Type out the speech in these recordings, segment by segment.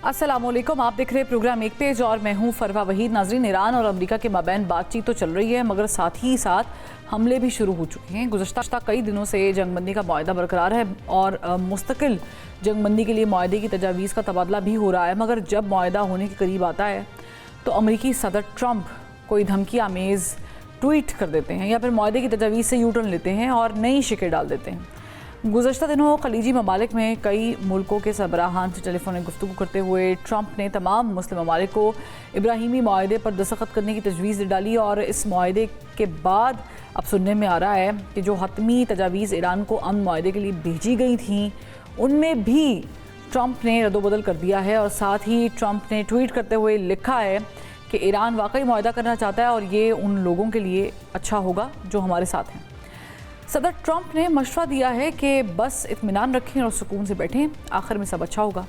अस्सलाम वालेकुम, आप देख रहे हैं प्रोग्राम एक पेज और मैं हूं फरवा वहीद। नाज़रीन, ईरान और अमेरिका के माबैन बातचीत तो चल रही है मगर साथ ही साथ हमले भी शुरू हो चुके हैं। गुज़श्ता कई दिनों से जंगबंदी का मुआहदा बरकरार है और मुस्तकिल जंगबंदी के लिए मुआहदे की तजावीज़ का तबादला भी हो रहा है, मगर जब मुआहदा होने के करीब आता है तो अमेरिकी सदर ट्रंप कोई धमकी आमेज़ ट्वीट कर देते हैं या फिर मुआहदे की तजावीज़ से यू टर्न लेते हैं और नई शिकें डाल देते हैं। गुज़श्ता दिनों खलीजी ममालिक में कई मुल्कों के सरबराहान से टेलीफोनिक गुफ्तगू करते हुए ट्रंप ने तमाम मुस्लिम ममालिक को इब्राहीमी मुआहदे पर दस्तखत करने की तजवीज़ डाली और इस मुआहदे के बाद अब सुनने में आ रहा है कि जो हतमी तजावीज़ ईरान को अमन मुआहदे के लिए भेजी गई थीं उनमें भी ट्रंप ने रद्दोबदल कर दिया है। और साथ ही ट्रंप ने ट्वीट करते हुए लिखा है कि ईरान वाकई मुआहदा करना चाहता है और ये उन लोगों के लिए अच्छा होगा जो हमारे साथ हैं। सदर ट्रंप ने मशवरा दिया है कि बस इत्मीनान रखें और सुकून से बैठें, आखिर में सब अच्छा होगा।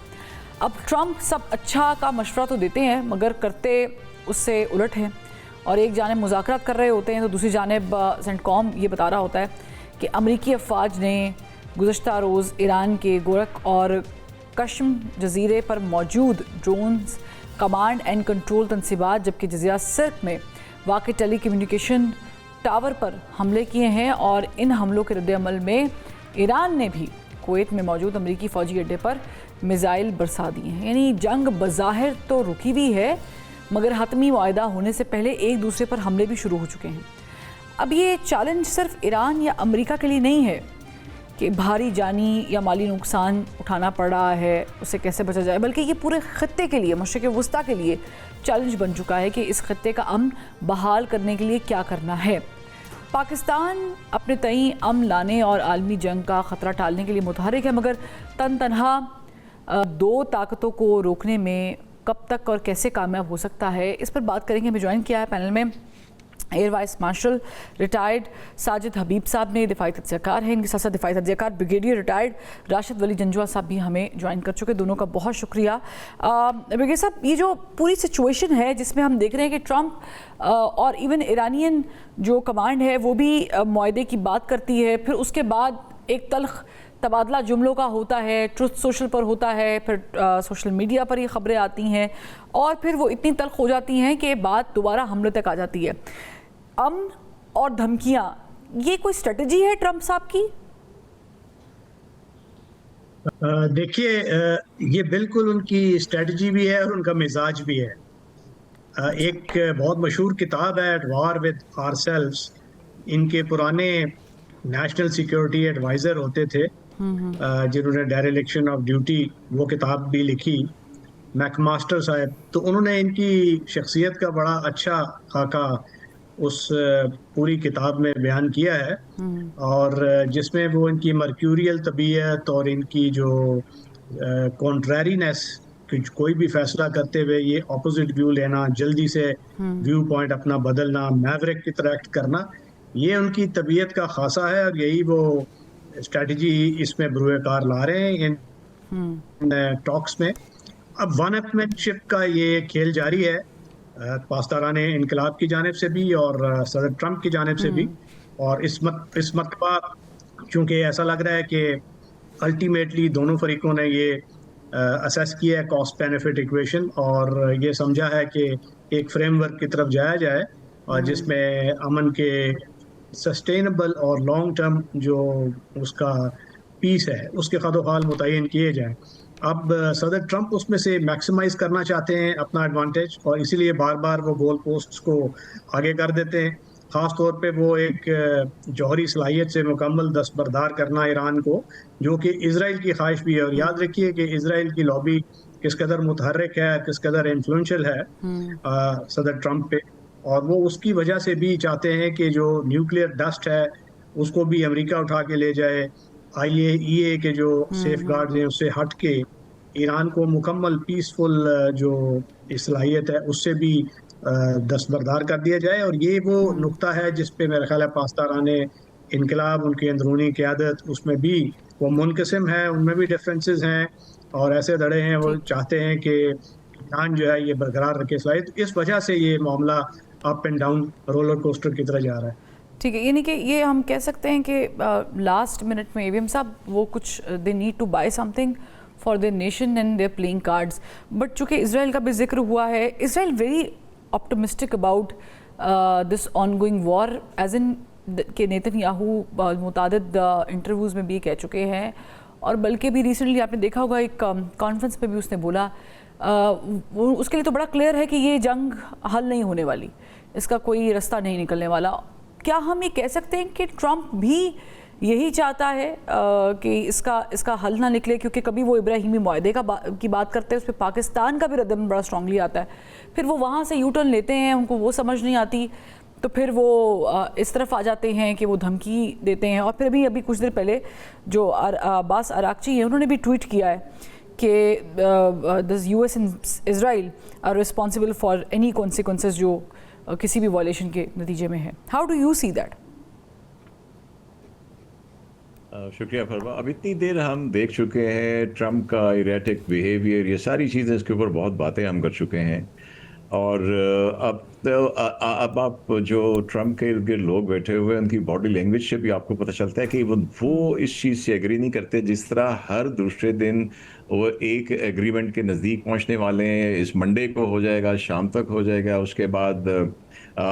अब ट्रंप सब अच्छा का मशवरा तो देते हैं मगर करते उससे उलट हैं और एक जानिब मुज़ाकरात कर रहे होते हैं तो दूसरी जानिब सेंटकॉम ये बता रहा होता है कि अमरीकी अफवाज ने गुज़श्ता रोज़ ईरान के गोरख और कश्म जजीरे पर मौजूद ड्रोन्स कमांड एंड कंट्रोल तनसीबात जबकि जज़ीरा सिर्क में वाक़ टेली कम्युनिकेशन टावर पर हमले किए हैं और इन हमलों के रद्द-ए-अमल में ईरान ने भी कुवैत में मौजूद अमरीकी फ़ौजी अड्डे पर मिज़ाइल बरसा दिए हैं। यानी जंग बज़ाहिर तो रुकी हुई है मगर हतमी मुआहदा होने से पहले एक दूसरे पर हमले भी शुरू हो चुके हैं। अब ये चैलेंज सिर्फ ईरान या अमेरिका के लिए नहीं है कि भारी जानी या माली नुकसान उठाना पड़ रहा है, उससे कैसे बचा जाए, बल्कि ये पूरे ख़त्ते के लिए, मशरिक़ वस्ता के लिए चैलेंज बन चुका है कि इस ख़त्ते का अमन बहाल करने के लिए क्या करना है। पाकिस्तान अपने तई अमन लाने और आलमी जंग का ख़तरा टालने के लिए मुतहरिक है मगर तनहा दो ताकतों को रोकने में कब तक और कैसे कामयाब हो सकता है, इस पर बात करेंगे। हमें ज्वाइन किया है पैनल में air vice marshal retired Sajid Habib साहब ने, दिफाई तज्ज़ियाकार हैं, इनके साथ साथ दिफाई तज्ज़ियाकार ब्रिगेडियर रिटायर्ड राशिद वली जंजुआ साहब भी हमें ज्वाइन कर चुके। दोनों का बहुत शुक्रिया। ब्रिगेडियर साहब, ये जो पूरी सिचुएशन है जिसमें हम देख रहे हैं कि ट्रंप और इवन ईरानियन जो कमांड है वो भी मुआहदे की बात करती है, फिर उसके बाद एक तल्ख तबादला जुमलों का होता है, ट्रुथ सोशल पर होता है, फिर सोशल मीडिया पर ये खबरें आती हैं और फिर वो इतनी तल्ख हो जाती हैं कि बात दोबारा हमले तक आ जाती है। अमन और धमकियां, ये कोई स्ट्रेटजी है ट्रंप साहब की? देखिए, ये बिल्कुल उनकी स्ट्रेटजी भी है और उनका मिजाज भी है। एक बहुत मशहूर किताब है एट वार विद आवरसेल्व्स, इनके पुराने नेशनल सिक्योरिटी एडवाइज़र होते थे जिन्होंने डायरेक्शन ऑफ ड्यूटी वो किताब भी लिखी, मैकमास्टर साहब। तो उन्होंने इनकी शख्सियत का बड़ा अच्छा खाका उस पूरी किताब में बयान किया है और जिसमें वो इनकी मर्क्यूरियल तबीयत और इनकी जो कॉन्ट्रेरीनेस, कोई भी फैसला करते हुए ये ऑपोजिट व्यू लेना, जल्दी से व्यू पॉइंट अपना बदलना, मैवरिक की तरह एक्ट करना, ये उनकी तबीयत का खासा है और यही वो स्ट्रेटजी इसमें बरूएकार ला रहे हैं इन टॉक्स में। अब वन अपमेंटशिप का ये खेल जारी है पास्तारान इनकलाब की जानिब से भी और सदर ट्रंप की जानिब से भी। और इस मरतबा चूँकि ऐसा लग रहा है कि अल्टीमेटली दोनों फरीकों ने ये असेस किया है कॉस्ट बेनिफिट इक्वेशन और ये समझा है कि एक फ्रेमवर्क की तरफ जाया जाए और जिसमें अमन के सस्टेनेबल और लॉन्ग टर्म जो उसका पीस है उसके खदोखाल मुतय्यन किए जाएँ। अब सदर ट्रंप उसमें से मैक्सिमाइज़ करना चाहते हैं अपना एडवांटेज और इसीलिए बार बार वो गोल पोस्ट्स को आगे कर देते हैं। ख़ास तौर पे वो एक जौहरी सलाहियत से मुकम्मल दस्तबरदार करना ईरान को, जो कि इजराइल की ख्वाहिश भी है। और याद रखिए कि इजराइल की लॉबी किस कदर मुतहर्रिक है, किस कदर इन्फ्लुएंशियल है सदर ट्रंप पे, और वो उसकी वजह से भी चाहते हैं कि जो न्यूक्लियर डस्ट है उसको भी अमेरिका उठा के ले जाए। IAEA के जो सेफ गार्ड्स हैं उससे हट के ईरान को मुकम्मल पीसफुल जो सलाहियत है उससे भी दस्तबरदार कर दिया जाए। और ये वो नुक्ता है जिस पे मेरा ख्याल है पास्तारान इनकलाब, उनकी अंदरूनी क़यादत, उसमें भी वो मुनक़सिम है, उनमें भी डिफरेंसेस हैं और ऐसे धड़े हैं। वो चाहते हैं कि ईरान जो है ये बरकरार रखे सलाहियत, इस वजह से ये मामला up and down roller coaster की तरह जा रहा है। ठीक है, यानी कि ये हम कह सकते हैं कि लास्ट मिनट में एवीएम साहब वो कुछ they need to buy something for their nation and they're playing cards. But चूँकि इसराइल का भी जिक्र हुआ है, Israel very optimistic about this ongoing war, as in कि नेतन्याहू मुतादिद इंटरव्यूज़ में भी कह चुके हैं, और बल्कि भी रिसेंटली आपने देखा होगा एक कॉन्फ्रेंस पे भी उसने बोला, उसके लिए तो बड़ा क्लियर है कि ये जंग हल नहीं होने वाली, इसका कोई रास्ता नहीं निकलने वाला. क्या हम ये कह सकते हैं कि ट्रंप भी यही चाहता है कि इसका हल ना निकले, क्योंकि कभी वो इब्राहिमी मुआहदे की बात करते हैं, उस पर पाकिस्तान का भी रद्दअमल बड़ा स्ट्रांगली आता है, फिर वो वहाँ से यू टर्न लेते हैं, उनको वो समझ नहीं आती, तो फिर वो इस तरफ आ जाते हैं कि वो धमकी देते हैं. और फिर अभी कुछ देर पहले जो अब्बास अराक्ची है, उन्होंने भी ट्वीट किया है कि this US and Israel are responsible for any consequences जो किसी भी वायलेशन के नतीजे में है. How do you see that? शुक्रिया फरमा. अब इतनी देर हम देख चुके हैं ट्रम्प का इरेटिक बिहेवियर, ये सारी चीज़ें, इसके ऊपर बहुत बातें हम कर चुके हैं. और अब आप जो ट्रम्प के इर्द गिर्द लोग बैठे हुए हैं, उनकी बॉडी लैंग्वेज से भी आपको पता चलता है कि वो इस चीज़ से एग्री नहीं करते. जिस तरह हर दूसरे दिन वो एक एग्रीमेंट के नज़दीक पहुंचने वाले हैं, इस मंडे को हो जाएगा, शाम तक हो जाएगा, उसके बाद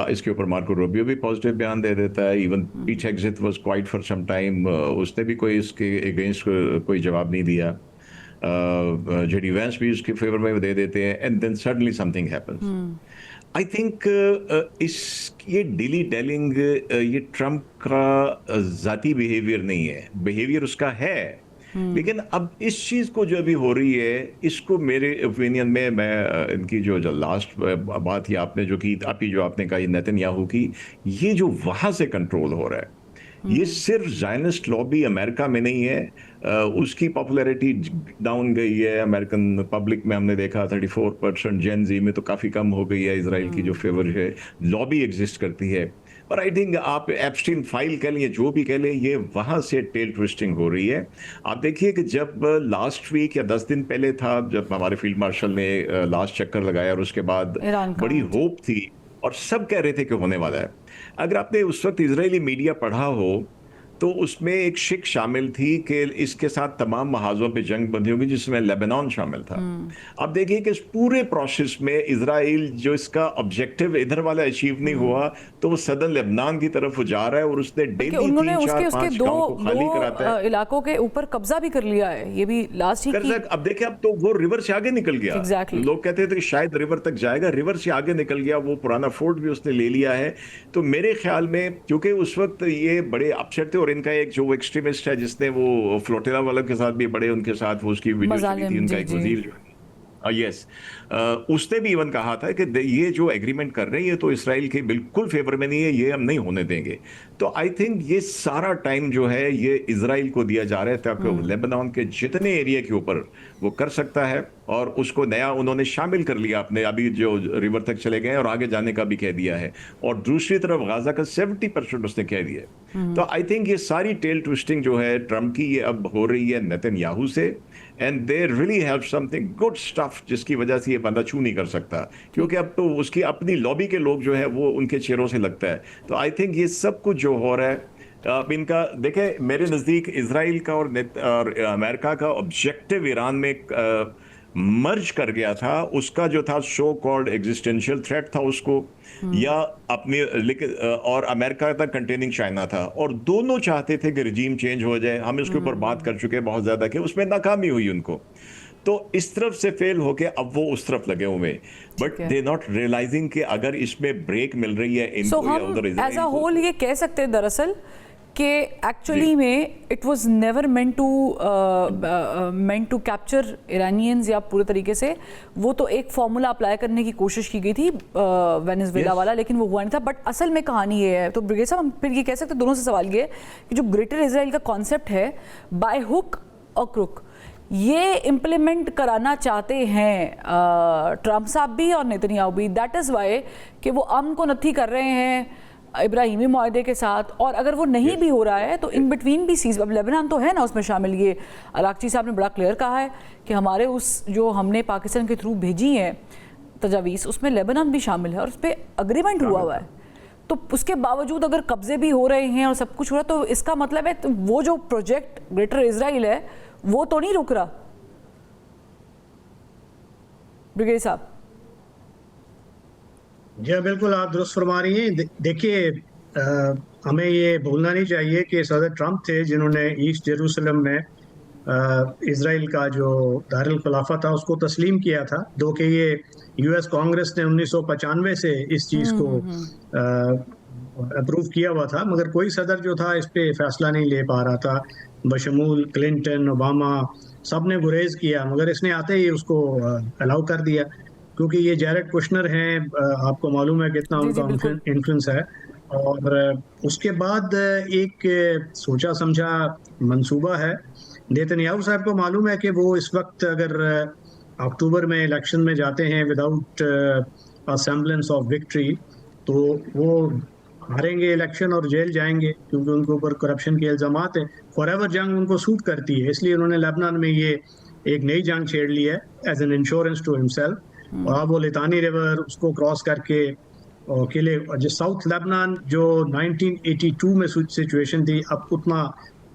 इसके ऊपर मार्को रूबियो भी पॉजिटिव बयान दे देता है. Even Pete Hegseth was quiet for some time, उसने भी कोई इसके अगेंस्ट कोई जवाब नहीं दिया. जेडी वैंस भी उसके फेवर में दे देते हैं, and then suddenly something happens. I think ये डिली टेलिंग ये ट्रम्प का ज़ाती बिहेवियर नहीं है, बिहेवियर उसका है. लेकिन अब इस चीज़ को जो अभी हो रही है, इसको मेरे ओपिनियन में, मैं इनकी जो लास्ट बात ही आपने जो की, आपने कहा नेतन्याहू की, ये जो वहाँ से कंट्रोल हो रहा है, ये सिर्फ ज़ायनिस्ट लॉबी अमेरिका में नहीं है, उसकी पॉपुलैरिटी डाउन गई है. अमेरिकन पब्लिक में हमने देखा 34%, जेन ज़ी में तो काफ़ी कम हो गई है. इजराइल की जो फेवर है, लॉबी एग्जिस्ट करती है. पर आई थिंक आप एप्स्टीन फाइल कह लें, जो भी कह लें, ये वहाँ से टेल ट्विस्टिंग हो रही है. आप देखिए कि जब लास्ट वीक या 10 दिन पहले था, जब हमारे फील्ड मार्शल ने लास्ट चक्कर लगाया, और उसके बाद बड़ी होप थी और सब कह रहे थे कि होने वाला है. अगर आपने उस वक्त इजरायली मीडिया पढ़ा हो तो उसमें एक शिक शामिल थी कि इसके साथ तमाम महाजों पे जंग बंदी होगी, जिसमें लेबनान शामिल था. अब देखिए कि इस पूरे प्रोसेस में इजराइल जो इसका ऑब्जेक्टिव इधर वाला अचीव नहीं हुआ, तो वो सदन लेबनान की तरफ वो जा रहा है, और उसने डेली 3-4-5 गांव को खाली कराता है, इलाकों के ऊपर कब्जा भी कर लिया है. ये भी लास्ट ही अब देखिए, अब तो वो रिवर से आगे निकल गया. लोग कहते थे कि शायद रिवर तक जाएगा, रिवर से आगे निकल गया. वो पुराना फोर्ट भी उसने ले लिया है. तो मेरे ख्याल में, क्योंकि उस वक्त ये बड़े अपसेट थे, और इनका एक जो एक्सट्रीमिस्ट है जिसने वो फ्लोटिला वालों के साथ भी बड़े उनके साथ वो उसकी वीडियो चली थी, उनका एक वजीर जो यस, उसने भी इवन कहा था कि ये जो एग्रीमेंट कर रहे हैं, ये तो इसराइल के बिल्कुल फेवर में नहीं है, ये हम नहीं होने देंगे. तो आई थिंक ये सारा टाइम जो है ये इसराइल को दिया जा रहा है, ताकि लेबनान के जितने एरिया के ऊपर वो कर सकता है, और उसको नया उन्होंने शामिल कर लिया अपने, अभी जो रिवर तक चले गए और आगे जाने का भी कह दिया है. और दूसरी तरफ गाजा का 70% उसने कह दिया. तो आई थिंक ये सारी टेल ट्विस्टिंग जो है ट्रम्प की, ये अब हो रही है नेतन्याहू से, and they really have something good stuff, जिसकी वजह से ये बंदा छू नहीं कर सकता, क्योंकि अब तो उसकी अपनी लॉबी के लोग जो है वो उनके चेहरों से लगता है. तो आई थिंक ये सब कुछ जो हो रहा है, अब इनका देखें, मेरे नज़दीक इसराइल का और अमेरिका का ऑब्जेक्टिव ईरान में मर्ज कर गया था. उसका जो था सो कॉल्ड एग्जिस्टेंशियल थ्रेट था उसको, या अपनी, लेकिन और अमेरिका तक कंटेनिंग चाइना था, और दोनों चाहते थे कि रिजीम चेंज हो जाए. हम इसके ऊपर बात कर चुके हैं बहुत ज़्यादा कि उसमें नाकामी हुई उनको. तो इस तरफ से फेल होके अब वो उस तरफ लगे हुए, बट दे नॉट रियलाइजिंग कि अगर इसमें ब्रेक मिल रही है इनको या उधर इजराइल को. एज अ होल ये कह सकते हैं दरअसल कि एक्चुअली में it was never meant to capture Iranians, या पूरे तरीके से वो तो एक फॉर्मूला अप्लाई करने की कोशिश की गई थी वेनेजुएला वाला, लेकिन वो हुआ नहीं था. बट असल में कहानी ये है, तो ब्रिगेड साहब हम फिर ये कह सकते हैं, दोनों से सवाल ये है कि जो ग्रेटर इजराइल का कॉन्सेप्ट है, बाय हुक और क्रुक, ये इम्प्लीमेंट कराना चाहते हैं ट्रम्प साहब भी और नेतन्याहू भी. दैट इज़ वाई कि वो अमन को नथी कर रहे हैं इब्राहिमी मुआहदे के साथ, और अगर वो नहीं भी हो रहा है तो इन बिटवीन भी सीज, अब लेबनान तो है ना उसमें शामिल. ये अराक्ची साहब ने बड़ा क्लियर कहा है कि हमारे उस जो हमने पाकिस्तान के थ्रू भेजी हैं तजावीज़, उसमें लेबनान भी शामिल है, और उस पर अग्रीमेंट हुआ है. तो उसके बावजूद अगर कब्जे भी हो रहे हैं और सब कुछ हो रहा है, तो इसका मतलब है तो वो जो प्रोजेक्ट ग्रेटर इजराइल है वो तो नहीं रुक रहा. ब्रिगेडियर साहब। जी बिल्कुल, आप दुरुस्त फरमा रही हैं। देखिए, हमें ये भूलना नहीं चाहिए कि सदर ट्रंप थे जिन्होंने ईस्ट जेरूसलम में इसराइल का जो दारुल खिलाफा था उसको तस्लीम किया था। दो कि ये यूएस कांग्रेस ने 1995 से इस चीज़ को अप्रूव किया हुआ था, मगर कोई सदर जो था इस पे फैसला नहीं ले पा रहा था। बशमूल क्लिंटन, ओबामा, सब ने गुरेज किया, मगर इसने आते ही उसको अलाउ कर दिया, क्योंकि ये जैरेड कुशनर हैं, आपको मालूम है कितना उनका इन्फ्लुएंस है। और उसके बाद एक सोचा समझा मंसूबा है। नेतन्याहू साहब को मालूम है कि वो इस वक्त अगर अक्टूबर में इलेक्शन में जाते हैं without a semblance of victory, तो वो हारेंगे इलेक्शन और जेल जाएंगे, क्योंकि उनके ऊपर करप्शन के इल्जामात हैं। फॉरएवर जंग उनको सूट करती है, इसलिए उन्होंने लेबनान में ये एक नई जंग छेड़ ली है as an insurance to himself. और अब वो लितानी रिवर उसको क्रॉस करके और किले जो साउथ लेबनान जो 1982 में सिचुएशन थी, अब उतना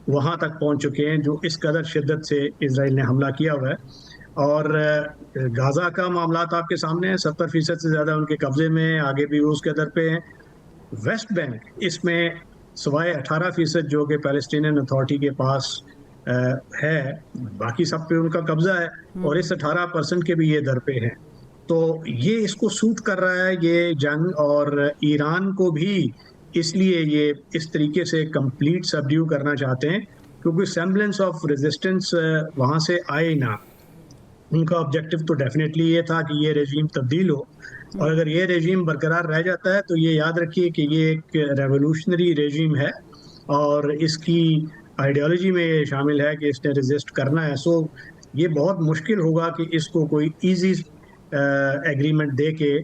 वहाँ तक पहुँच चुके हैं जो इस कदर शिद्दत से इसराइल ने हमला किया हुआ है। और गाज़ा का मामला आपके सामने है, 70% से ज़्यादा उनके कब्जे में है, आगे भी वो उसके दर पे हैं। वेस्ट बैंक इसमें सवाए 18% जो कि पैलेस्टीनियन अथॉरिटी के पास है, बाकी सब पे उनका कब्जा है, और इस 18% के भी ये दर पे हैं। तो ये इसको सूट कर रहा है ये जंग, और ईरान को भी इसलिए ये इस तरीके से कंप्लीट सबड्यू करना चाहते हैं, क्योंकि सेम्बलेंस ऑफ रेजिस्टेंस वहाँ से आए ना। उनका ऑब्जेक्टिव तो डेफिनेटली ये था कि ये रेजीम तब्दील हो, और अगर ये रेजीम बरकरार रह जाता है तो ये याद रखिए कि ये एक रेवोल्यूशनरी रेजीम है, और इसकी आइडियोलॉजी में ये शामिल है कि इसने रेजिस्ट करना है। सो ये बहुत मुश्किल होगा कि इसको कोई ईजी एग्रीमेंट दे के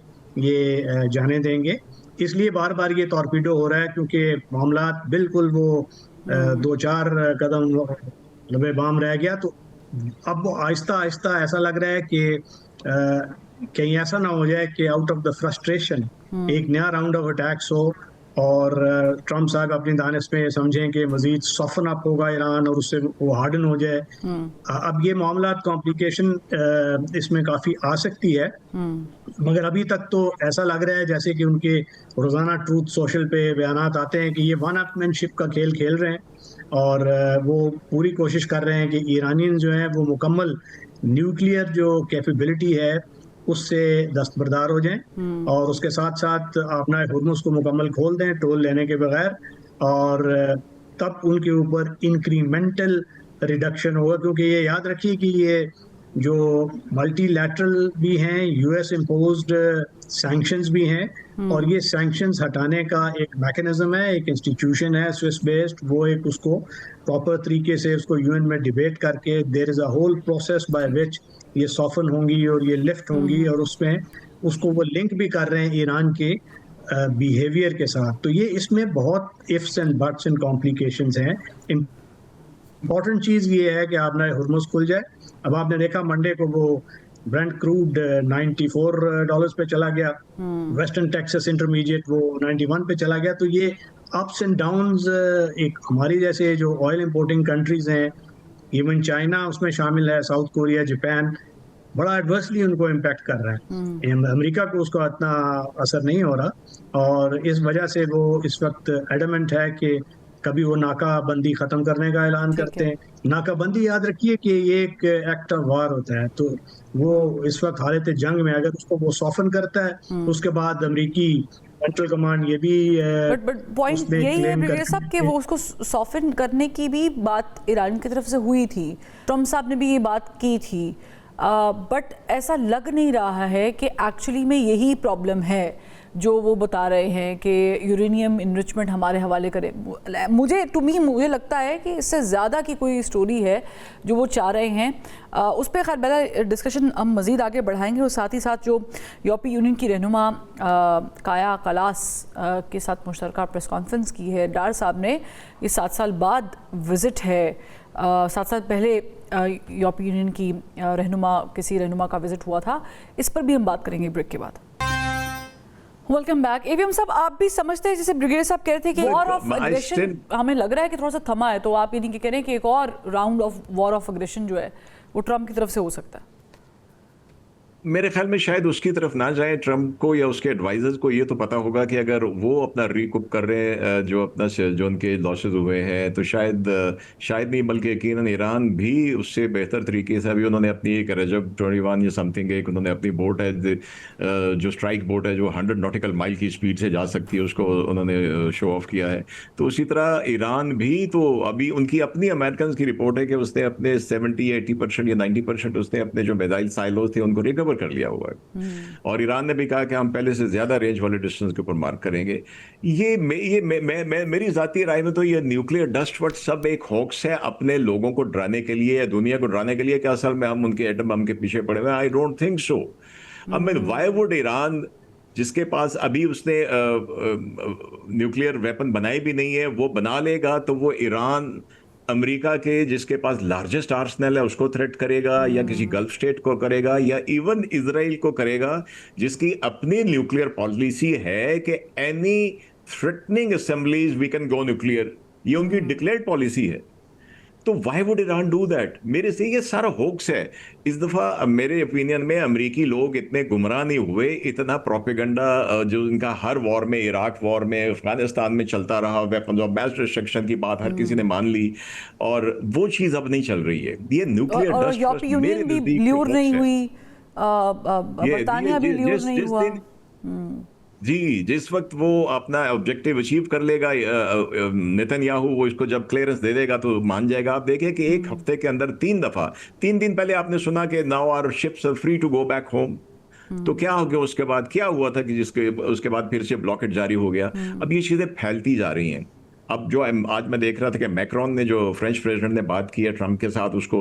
ये जाने देंगे। इसलिए बार बार ये टॉर्पीडो हो रहा है, क्योंकि मामला बिल्कुल वो 2-4 कदम लबे बाम रह गया। तो अब वो आहिस्ता आहिस्ता ऐसा लग रहा है कि कहीं ऐसा ना हो जाए कि आउट ऑफ द फ्रस्ट्रेशन एक नया राउंड ऑफ अटैक्स हो, और ट्रम्प साहब अपनी दानिश में समझें कि मजीद सॉफन अप होगा ईरान और उससे वो हार्डन हो जाए। अब ये मामला कॉम्प्लिकेशन इसमें काफ़ी आ सकती है, मगर अभी तक तो ऐसा लग रहा है जैसे कि उनके रोज़ाना ट्रूथ सोशल पे बयानात आते हैं कि ये वन अपमैनशिप का खेल खेल रहे हैं, और वो पूरी कोशिश कर रहे हैं कि ईरानियन जो हैं वो मुकम्मल न्यूक्लियर जो कैपेबिलिटी है उससे दस्तबरदार हो जाएं, और उसके साथ साथ अपना हुर्मुज़ को मुकम्मल खोल दें टोल लेने के बगैर, और तब उनके ऊपर इंक्रीमेंटल रिडक्शन होगा। क्योंकि ये याद रखिए कि ये जो मल्टीलैटरल भी हैं, यूएस इम्पोज्ड सैंक्शंस भी हैं, और ये सैंक्शंस हटाने का एक मैकेनिज्म है, एक इंस्टीट्यूशन है स्विस बेस्ड, वो एक उसको प्रॉपर तरीके से उसको यूएन में डिबेट करके there is a whole process by which ये सॉफन होंगी और ये लिफ्ट होंगी, और उसमें उसको वो लिंक भी कर रहे हैं ईरान के बिहेवियर के साथ। तो ये इसमें बहुत ifs and buts and complications हैं। इम्पॉर्टेंट चीज़ ये है कि आपने हुर्मुज़ खुल जाए। अब आपने देखा मंडे को वो ब्रेंट क्रूड $94 पे चला गया, वेस्टर्न टेक्सास इंटरमीडिएट वो 91 पे चला गया। तो ये अप्स एंड डाउन्स एक हमारी जैसे जो ऑयल इंपोर्टिंग कंट्रीज हैं, इवन चाइना उसमें शामिल है, साउथ कोरिया, जापान, बड़ा एडवर्सली उनको इम्पैक्ट कर रहा है। अमेरिका को उसका इतना असर नहीं हो रहा, और इस वजह से वो इस वक्त एडमेंट है कि कभी वो नाकाबंदी ख़त्म करने का ऐलान करते हैं। नाकाबंदी याद रखिए कि ये एक एक्ट ऑफ वार होता है, तो वो इस वक्त हालत जंग में अगर उसको वो सॉफन करता है, उसके बाद अमेरिकी सेंट्रल कमांड ये भी बट पॉइंट यही है ब्रिगेडियर साहब कि वो उसको सॉफन करने की भी बात ईरान की तरफ से हुई थी, ट्रम्प साहब ने भी ये बात की थी, बट ऐसा लग नहीं रहा है कि एक्चुअली में यही प्रॉब्लम है जो वो बता रहे हैं कि यूरेनियम इनरिचमेंट हमारे हवाले करे। मुझे लगता है कि इससे ज़्यादा की कोई स्टोरी है जो वो चाह रहे हैं। उस पर खैर पहला डिस्कशन हम मज़ीद आगे बढ़ाएंगे, और साथ ही साथ जो यूरोपीय यूनियन की रहनुमा काया कलास के साथ मुश्तरका प्रेस कॉन्फ्रेंस की है डार साहब ने, ये 7 साल बाद विज़िट है। 7 साल पहले यूरोपीय यूनियन की किसी रहनुमा का विज़िट हुआ था। इस पर भी हम बात करेंगे ब्रेक के बाद। Welcome back. एवीएम साहब, आप भी समझते हैं जैसे ब्रिगेडियर साहब कह रहे थे कि वॉर ऑफ एग्रेशन हमें लग रहा है कि थोड़ा सा थमा है, तो आप ये कह रहे हैं कि एक और round of war of aggression जो है वो ट्रम्प की तरफ से हो सकता है? मेरे ख्याल में शायद उसकी तरफ ना जाए ट्रम्प को या उसके एडवाइजर्स को ये तो पता होगा कि अगर वो अपना रिकूप कर रहे हैं जो अपना जो उनके लॉसेस हुए हैं तो शायद नहीं बल्कि यकीनन ईरान भी उससे बेहतर तरीके से अभी उन्होंने अपनी एक रजब 21 या समथिंग एक उन्होंने अपनी बोट है जो स्ट्राइक बोट है जो 100 नॉटिकल माइल की स्पीड से जा सकती है उसको उन्होंने शो ऑफ किया है। तो उसी तरह ईरान भी तो अभी उनकी अपनी अमेरिकन की रिपोर्ट है कि उसने अपने 70-80% या 90% उसने अपने जो मिसाइल साइलोज थे उनको रिकवर कर लिया हुआ है और ईरान ने भी कहा कि हम पहले से ज्यादा रेंज वाले डिस्टेंस के ऊपर मार्क करेंगे। मेरी जाती राय में तो ये न्यूक्लियर डस्ट वर्ट सब एक हॉक्स है अपने लोगों को डराने के लिए या दुनिया को डराने के लिए कि असल में हम उनके एटम बम के पीछे पड़े हुए। I don't think so. अब मैं व्हाई वुड ईरान जिसके पास अभी उसने न्यूक्लियर वेपन बनाए भी नहीं है वो बना लेगा तो वो ईरान अमेरिका के जिसके पास लार्जेस्ट आर्सनल है उसको थ्रेट करेगा या किसी गल्फ स्टेट को करेगा या इवन इजराइल को करेगा जिसकी अपनी न्यूक्लियर पॉलिसी है कि any threatening assemblies we can go nuclear, ये उनकी डिक्लेयर्ड पॉलिसी है। तो why would Iran do that? मेरे से ये सारा होक्स है। इस दफा मेरे ओपिनियन में अमेरिकी लोग इतने गुमराह नहीं हुए, इतना प्रोपेगेंडा जो इनका हर वॉर में, इराक वॉर में, अफगानिस्तान में चलता रहा, वेपन्स ऑफ मास डिस्ट्रक्शन की बात हर किसी ने मान ली और वो चीज अब नहीं चल रही है। ये न्यूक्लियर डस्ट यूरोपीय यूनियन भी ल्यूर नहीं हुई, बर्तानिया भी ल्यूर नहीं हुआ। जी, जिस वक्त वो अपना ऑब्जेक्टिव अचीव कर लेगा नेतन्याहू वो इसको जब क्लियरेंस दे देगा तो मान जाएगा। आप देखिए कि एक हफ्ते के अंदर 3 दिन पहले आपने सुना कि now our ships are free to go back home. तो क्या हो गया उसके बाद? क्या हुआ था कि उसके बाद फिर से ब्लॉकेट जारी हो गया। अब ये चीजें फैलती जा रही हैं। अब जो आज मैं देख रहा था कि मैक्रोन ने जो फ्रेंच प्रेसिडेंट ने बात की है ट्रम्प के साथ उसको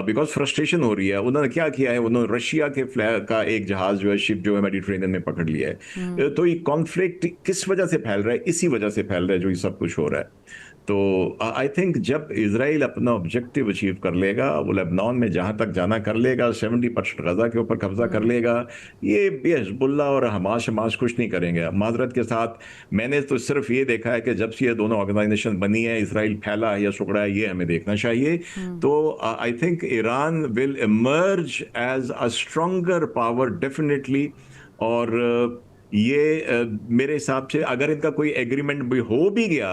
बिकॉज फ्रस्ट्रेशन हो रही है, उन्होंने क्या किया है, उन्होंने रशिया के फ्लैग का एक जहाज जो है शिप जो है मेडिटेरेनियन में पकड़ लिया है। तो ये कॉन्फ्लिक्ट किस वजह से फैल रहा है? इसी वजह से फैल रहा है जो ये सब कुछ हो रहा है। तो आई थिंक जब इजराइल अपना ऑब्जेक्टिव अचीव कर लेगा, वो लेबनान में जहां तक जाना कर लेगा, 70% गजा के ऊपर कब्जा कर लेगा, ये हिजबुल्लाह और हमास कुछ नहीं करेंगे। माजरत के साथ मैंने तो सिर्फ ये देखा है कि जब से ये दोनों ऑर्गेनाइजेशन बनी है, इजराइल फैला है या सुकड़ा है, ये हमें देखना चाहिए। तो I think Iran will emerge as a stronger power definitely. और ये मेरे हिसाब से अगर इनका कोई एग्रीमेंट भी हो भी गया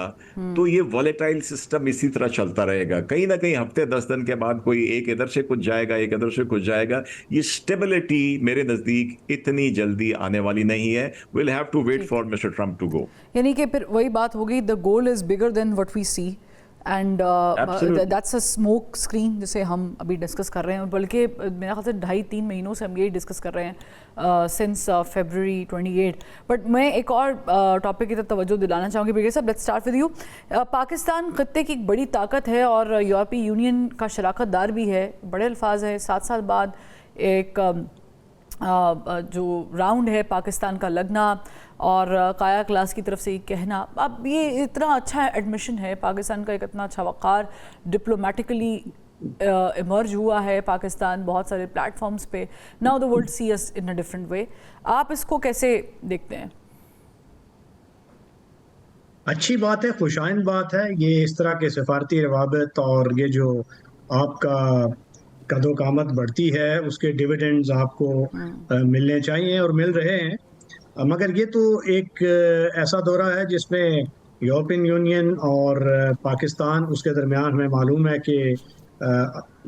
तो ये वॉलेटाइल सिस्टम इसी तरह चलता रहेगा। कहीं ना कहीं हफ्ते 10 दिन के बाद कोई एक इधर से कुछ जाएगा, एक इधर से कुछ जाएगा। ये स्टेबिलिटी मेरे नजदीक इतनी जल्दी आने वाली नहीं है। Will have to wait for mister Trump to go. यानी कि फिर वही बात होगी, the goal is bigger than what we see and that's a smoke screen जिसे हम अभी डिस्कस कर रहे हैं। और बल्कि मेरा ख्याल से 2.5-3 महीनों से हम यही डिस्कस कर रहे हैं सिंस फरवरी 28। बट मैं एक और टॉपिक की तरफ तवज्जो दिलाना चाहूँगी। ब्रिगेडियर साहब, let's start with you. Pakistan खत्ते की एक बड़ी ताकत है और यूरोपीय यूनियन का शराकत दार भी है। बड़े अल्फाज है, 7 साल बाद एक जो राउंड है पाकिस्तान का लगना और काया क्लास की तरफ से ये कहना, अब ये इतना अच्छा एडमिशन है पाकिस्तान का, एक इतना अच्छा वक़ार डिप्लोमेटिकली इमर्ज हुआ है पाकिस्तान बहुत सारे प्लेटफॉर्म्स पे। Now the world see us in a different way. आप इसको कैसे देखते हैं? अच्छी बात है, खुशाइन बात है। ये इस तरह के सफारती रवाबत और ये जो आपका कदो कामत बढ़ती है उसके डिविडेंड्स आपको मिलने चाहिए और मिल रहे हैं। मगर ये तो एक ऐसा दौरा है जिसमें यूरोपियन यूनियन और पाकिस्तान, उसके दरमियान हमें मालूम है कि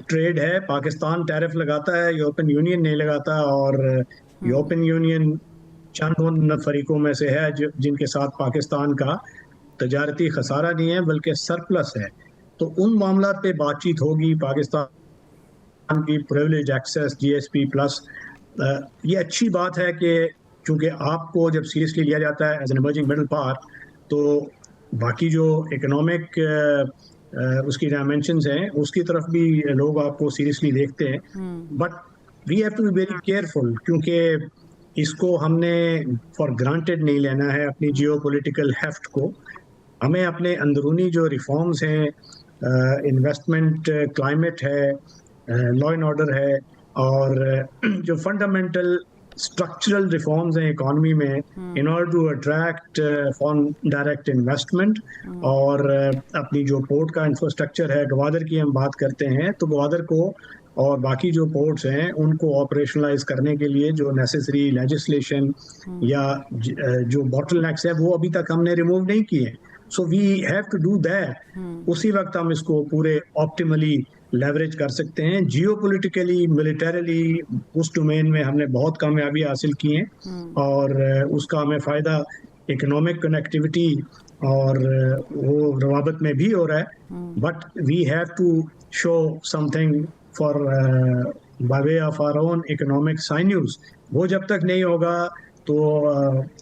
ट्रेड है। पाकिस्तान टैरिफ लगाता है, यूरोपियन यूनियन नहीं लगाता। और यूरोपियन यूनियन चंद उन फरीकों में से है जिनके साथ पाकिस्तान का तजारती खसारा नहीं है बल्कि सरप्लस है। तो उन मामला पे बातचीत होगी। पाकिस्तान की प्रिविलेज एक्सेस GSP प्लस, ये अच्छी बात है कि चूँकि आपको जब सीरियसली लिया जाता है as an emerging middle power तो बाकी जो इकोनॉमिक उसकी डायमेंशंस हैं उसकी तरफ भी लोग आपको सीरियसली देखते हैं। But we have to be very careful क्योंकि इसको हमने फॉर ग्रांटेड नहीं लेना है अपनी जियोपॉलिटिकल हेफ्ट को। हमें अपने अंदरूनी जो रिफॉर्म्स हैं, इन्वेस्टमेंट क्लाइमेट है, लॉ एंड ऑर्डर है और जो फंडामेंटल स्ट्रक्चरल रिफॉर्म्स हैं इकोनॉमी में, in order to attract foreign direct investment और अपनी जो पोर्ट का इंफ्रास्ट्रक्चर है, गवादर की हम बात करते हैं तो गवादर को اور باقی جو پورٹس ہیں ان کو آپریشنلائز کرنے کے لیے جو نیسیسری لیجسلیشن یا جو باٹل نیکس ہے وہ ابھی تک ہم نے ریموو نہیں کیے ہیں. So we have to do that. اسی وقت ہم اس کو پورے آپٹیملی لیوریج کر سکتے ہیں. جیو پولیٹیکلی ملیٹریلی اس ڈومین میں ہم نے بہت کامیابی حاصل کی ہیں اور اس کا ہمیں فائدہ اکنامک کنیکٹیوٹی اور وہ روابط میں بھی ہو رہا ہے. But we have to show something for by way of our own economic sinews. وہ جب تک نہیں ہوگا تو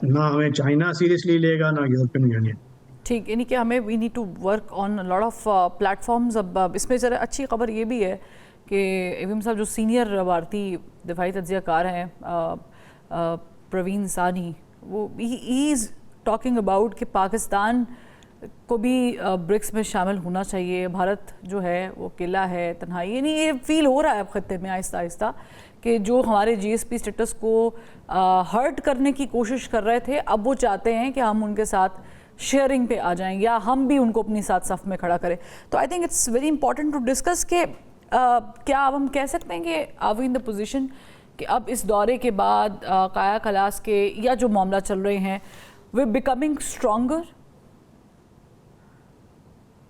نہ ہمیں چائنا سیریسلی لے گا نہ یورپین یونین. ٹھیک، یعنی کہ ہمیں we need to work on lot of platforms. اب اس میں ذرا اچھی خبر یہ بھی ہے کہ ایوم صاحب جو سینئر بھارتی دفاعی تجزیہ کار ہیں پروین سانی، وہ ہی از ٹاکنگ اباؤٹ کہ پاکستان کو بھی برکس میں شامل ہونا چاہیے. بھارت جو ہے وہ اکیلا ہے، تنہائی، یعنی یہ فیل ہو رہا ہے اب خطے میں آہستہ آہستہ کہ جو ہمارے جی ایس پی اسٹیٹس کو ہرٹ کرنے کی کوشش کر رہے تھے اب وہ چاہتے ہیں کہ ہم ان کے ساتھ شیئرنگ پہ آ جائیں یا ہم بھی ان کو اپنی ساتھ صف میں کھڑا کریں. تو I think it's very important to discuss کہ کیا اب ہم کہہ سکتے ہیں کہ are we in the position کہ اب اس دورے کے بعد قایا خلاص کے یا جو معاملہ چل رہے ہیں وی بیکمنگ اسٹرانگر.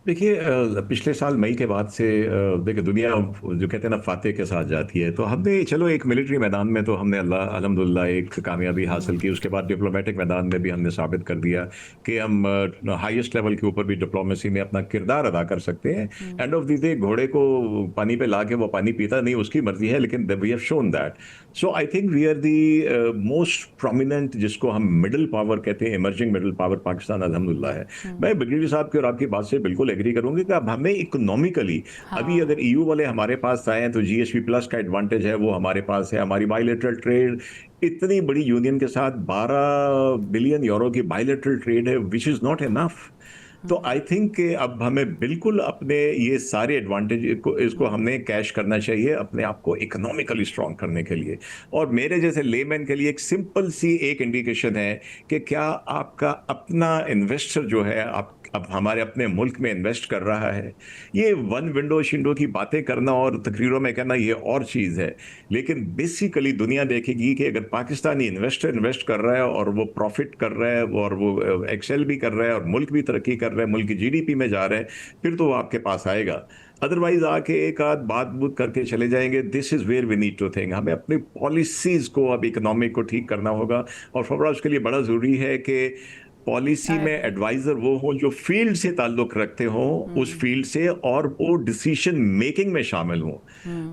دیکھیے پچھلے سال مئی کے بعد سے دیکھیں دنیا جو کہتے ہیں نا فاتح کے ساتھ جاتی ہے، تو ہم نے چلو ایک ملٹری میدان میں تو ہم نے الحمدللہ ایک کامیابی حاصل کی. اس کے بعد ڈپلومیٹک میدان میں بھی ہم نے ثابت کر دیا کہ ہم ہائیسٹ لیول کے اوپر بھی ڈپلومیسی میں اپنا کردار ادا کر سکتے ہیں. اینڈ آف دی ڈے گھوڑے کو پانی پہ لا کے وہ پانی پیتا نہیں، اس کی مرضی ہے، لیکن we have shown that. So I think we are the most prominent, جس کو ہم مڈل پاور کہتے ہیں، ایمرجنگ مڈل پاور پاکستان الحمدللہ ہے. میں بریگیڈیئر صاحب کی اور آپ کی بات سے بالکل ایگری کروں گی کہ اب ہمیں اکنامیکلی ابھی اگر ای یو والے ہمارے پاس آئے ہیں تو جی ایس پی پلس کا ایڈوانٹیج ہے، وہ ہمارے پاس ہے. ہماری بائیلیٹرل ٹریڈ اتنی بڑی یونین کے ساتھ 12 بلین یورو کی بائیلیٹرل ٹریڈ ہے وچ از ناٹ انف. تو آئی تھنک کہ اب ہمیں بالکل اپنے یہ سارے ایڈوانٹیج اس کو ہم نے کیش کرنا چاہیے اپنے آپ کو اکنامیکلی اسٹرانگ کرنے کے لیے. اور میرے جیسے لے مین کے لیے ایک سمپل سی ایک انڈیکیشن ہے کہ کیا آپ کا اپنا انویسٹر جو ہے اب ہمارے اپنے ملک میں انویسٹ کر رہا ہے. یہ ون ونڈو شنڈو کی باتیں کرنا اور تقریروں میں کہنا یہ اور چیز ہے، لیکن بیسیکلی دنیا دیکھے گی کہ اگر پاکستانی انویسٹر انویسٹ کر رہا ہے اور وہ پروفٹ کر رہا ہے اور وہ ایکسل بھی کر رہا ہے اور ملک بھی ترقی کر رہا ہے، ملک کی جی ڈی پی میں جا رہا ہے، پھر تو وہ آپ کے پاس آئے گا. ادروائز آ کے ایک آدھ بات بوت کر کے چلے جائیں گے. This is where we need to think. ہمیں اپنی پالیسیز کو اب اکنامک کو ٹھیک کرنا ہوگا، اور فبرا اس کے لیے بڑا ضروری ہے کہ پالیسی میں ایڈوائزر وہ ہوں جو فیلڈ سے تعلق رکھتے ہوں، اس فیلڈ سے، اور وہ ڈیسیشن میکنگ میں شامل ہوں.